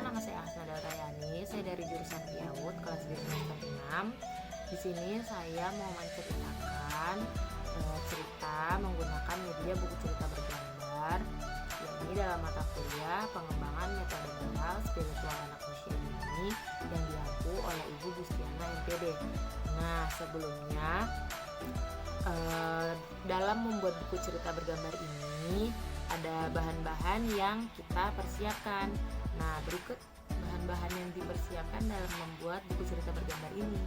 nama saya Asnada Rayani. Saya dari jurusan PIAUD kelas B semester 6. Di sini saya mau menceritakan cerita menggunakan media buku cerita bergambar, yakni dalam mata kuliah pengembangan metode moral spiritual anak usia dini yang diampu oleh Ibu Gustiana MPD. Nah, sebelumnya dalam membuat buku cerita bergambar ini ada bahan-bahan yang kita persiapkan. Nah, berikut bahan-bahan yang dipersiapkan dalam membuat buku cerita bergambar ini.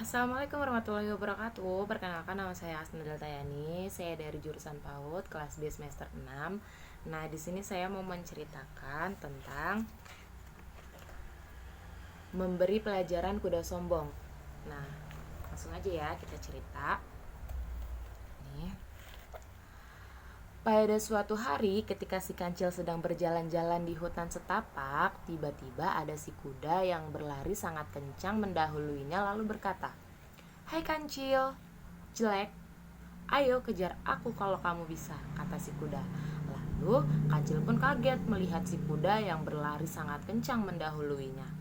Assalamualaikum warahmatullahi wabarakatuh. Perkenalkan, nama saya Asnada Rayani. Saya dari jurusan PAUD kelas B semester 6. Nah, di sini saya mau menceritakan tentang memberi pelajaran kuda sombong. Nah, langsung aja ya kita cerita. Nih. Pada suatu hari ketika si kancil sedang berjalan-jalan di hutan setapak, tiba-tiba ada si kuda yang berlari sangat kencang mendahuluinya lalu berkata, "Hai kancil, jelek, ayo kejar aku kalau kamu bisa," kata si kuda. Lalu kancil pun kaget melihat si kuda yang berlari sangat kencang mendahuluinya.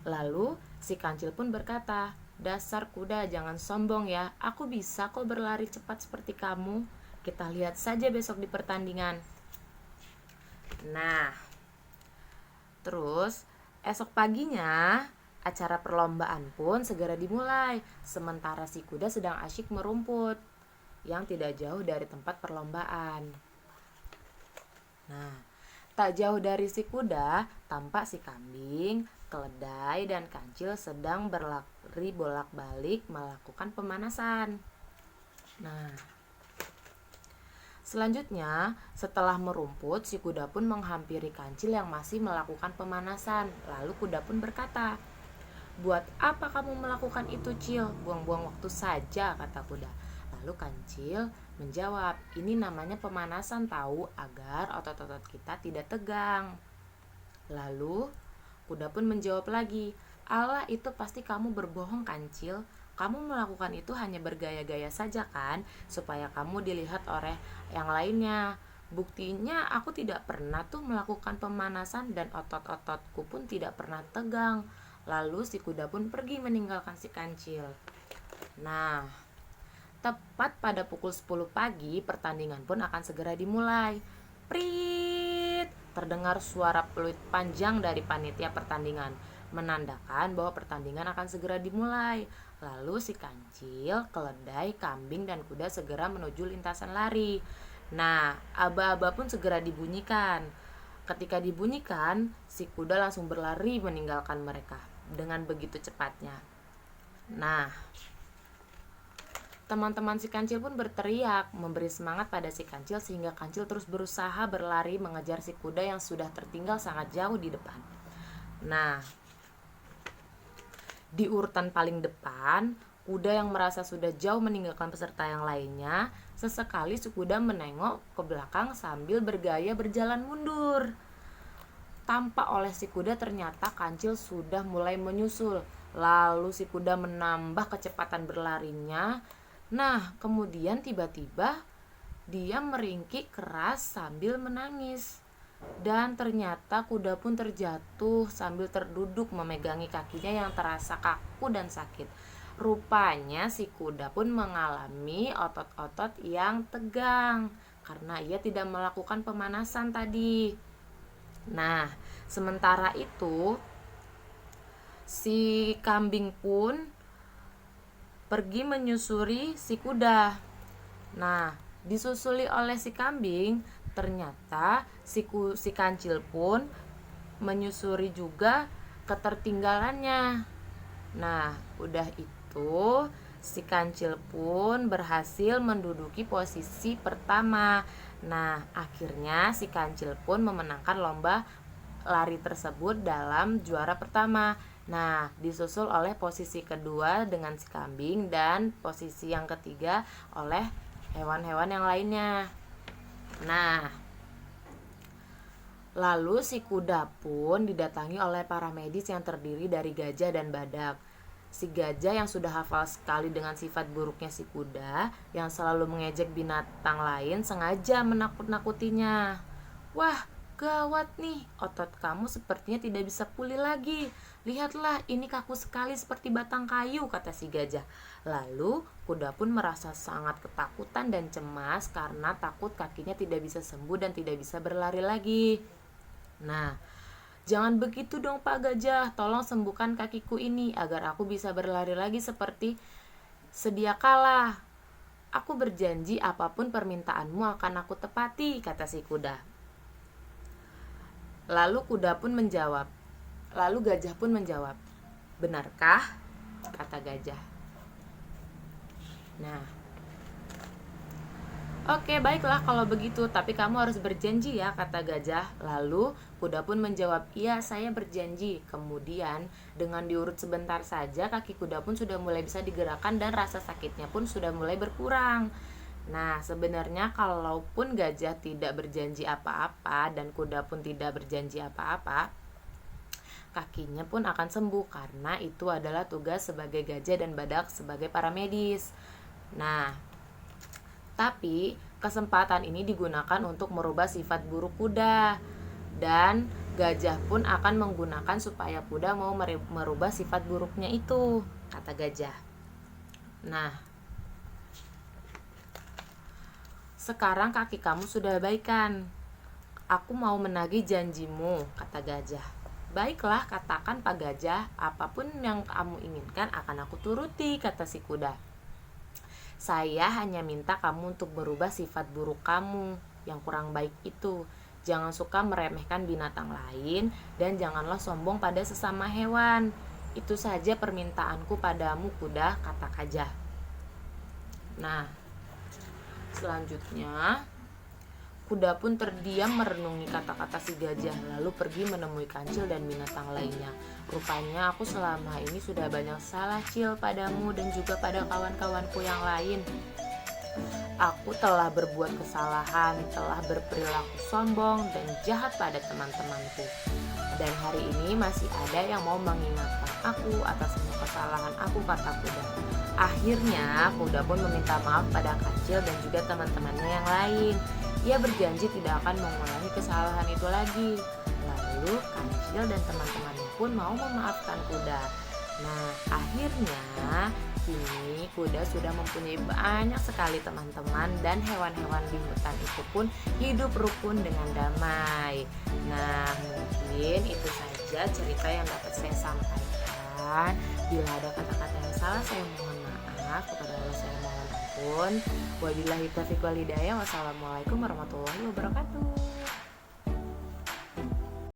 Lalu si kancil pun berkata, "Dasar kuda, jangan sombong ya, aku bisa kok berlari cepat seperti kamu. Kita lihat saja besok di pertandingan." Nah, terus esok paginya acara perlombaan pun segera dimulai, sementara si kuda sedang asyik merumput yang tidak jauh dari tempat perlombaan. Nah, tak jauh dari si kuda, tampak si kambing, keledai, dan kancil sedang berlari bolak-balik melakukan pemanasan. Nah, selanjutnya, setelah merumput, si kuda pun menghampiri kancil yang masih melakukan pemanasan. Lalu kuda pun berkata, "Buat apa kamu melakukan itu, Cil? Buang-buang waktu saja," kata kuda. Lalu kancil menjawab, "Ini namanya pemanasan tahu, agar otot-otot kita tidak tegang." Lalu kuda pun menjawab lagi, "Alah, itu pasti kamu berbohong, kancil. Kamu melakukan itu hanya bergaya-gaya saja kan, supaya kamu dilihat oleh yang lainnya. Buktinya aku tidak pernah tuh melakukan pemanasan dan otot-ototku pun tidak pernah tegang." Lalu si kuda pun pergi meninggalkan si kancil. Nah, tepat pada pukul 10 pagi pertandingan pun akan segera dimulai. Prit! Terdengar suara peluit panjang dari panitia pertandingan, menandakan bahwa pertandingan akan segera dimulai. Lalu si kancil, keledai, kambing, dan kuda segera menuju lintasan lari. Nah, aba-aba pun segera dibunyikan. Ketika dibunyikan, si kuda langsung berlari meninggalkan mereka dengan begitu cepatnya. Nah, teman-teman si kancil pun berteriak, memberi semangat pada si kancil sehingga kancil terus berusaha berlari mengejar si kuda yang sudah tertinggal sangat jauh di depan. Nah, di urutan paling depan, kuda yang merasa sudah jauh meninggalkan peserta yang lainnya, sesekali si kuda menengok ke belakang sambil bergaya berjalan mundur. Tampak oleh si kuda ternyata kancil sudah mulai menyusul. Lalu si kuda menambah kecepatan berlarinya. Nah, kemudian tiba-tiba dia meringkik keras sambil menangis. Dan ternyata kuda pun terjatuh sambil terduduk memegangi kakinya yang terasa kaku dan sakit. Rupanya si kuda pun mengalami otot-otot yang tegang karena ia tidak melakukan pemanasan tadi. Nah, sementara itu si kambing pun pergi menyusuri si kuda. Nah, disusuli oleh si kambing, ternyata si kancil pun menyusuri juga ketertinggalannya. Nah, udah itu si kancil pun berhasil menduduki posisi pertama. Nah, akhirnya si kancil pun memenangkan lomba lari tersebut dalam juara pertama. Nah, disusul oleh posisi kedua dengan si kambing dan posisi yang ketiga oleh hewan-hewan yang lainnya. Nah, lalu si kuda pun didatangi oleh para medis yang terdiri dari gajah dan badak. Si gajah yang sudah hafal sekali dengan sifat buruknya si kuda yang selalu mengejek binatang lain sengaja menakut-nakutinya. "Wah, gawat nih, otot kamu sepertinya tidak bisa pulih lagi. Lihatlah, ini kaku sekali seperti batang kayu," kata si gajah. Lalu kuda pun merasa sangat ketakutan dan cemas karena takut kakinya tidak bisa sembuh dan tidak bisa berlari lagi. "Nah, jangan begitu dong Pak Gajah, tolong sembuhkan kakiku ini agar aku bisa berlari lagi seperti sedia kala. Aku berjanji apapun permintaanmu akan aku tepati," kata si kuda. Lalu gajah pun menjawab, "Benarkah?" kata gajah. Nah, "Oke, baiklah kalau begitu, tapi kamu harus berjanji ya," kata gajah. Lalu kuda pun menjawab, "Iya, saya berjanji." Kemudian dengan diurut sebentar saja kaki kuda pun sudah mulai bisa digerakkan dan rasa sakitnya pun sudah mulai berkurang. Nah, sebenarnya kalaupun gajah tidak berjanji apa-apa dan kuda pun tidak berjanji apa-apa, kakinya pun akan sembuh karena itu adalah tugas sebagai gajah dan badak sebagai para medis. Nah, tapi kesempatan ini digunakan untuk merubah sifat buruk kuda, dan gajah pun akan menggunakan supaya kuda mau merubah sifat buruknya itu, kata gajah. Nah, sekarang kaki kamu sudah baikan. Aku mau menagih janjimu, kata gajah. Baiklah, katakan Pak Gajah, apapun yang kamu inginkan akan aku turuti, kata si kuda. Saya hanya minta kamu untuk berubah sifat buruk kamu yang kurang baik itu. Jangan suka meremehkan binatang lain dan janganlah sombong pada sesama hewan. Itu saja permintaanku padamu, kuda, kata gajah. Nah, selanjutnya kuda pun terdiam merenungi kata-kata si gajah, lalu pergi menemui kancil dan binatang lainnya. Rupanya aku selama ini sudah banyak salah, Cil, padamu dan juga pada kawan-kawanku yang lain. Aku telah berbuat kesalahan, telah berperilaku sombong dan jahat pada teman-temanku. Dan hari ini masih ada yang mau mengingatkan aku atas semua kesalahan aku, kata kuda. Akhirnya kuda pun meminta maaf pada kancil dan juga teman-temannya yang lain. Ia berjanji tidak akan mengulangi kesalahan itu lagi. Lalu kancil dan teman-temannya pun mau memaafkan kuda. Nah, akhirnya kini kuda sudah mempunyai banyak sekali teman-teman dan hewan-hewan di hutan itu pun hidup rukun dengan damai. Nah, mungkin itu saja cerita yang dapat saya sampaikan. Bila ada kata-kata yang salah, saya mohon maaf. Kepada Allah saya mohon ampun. Wabillahi taufiq wal hidayah. Wassalamualaikum warahmatullahi wabarakatuh.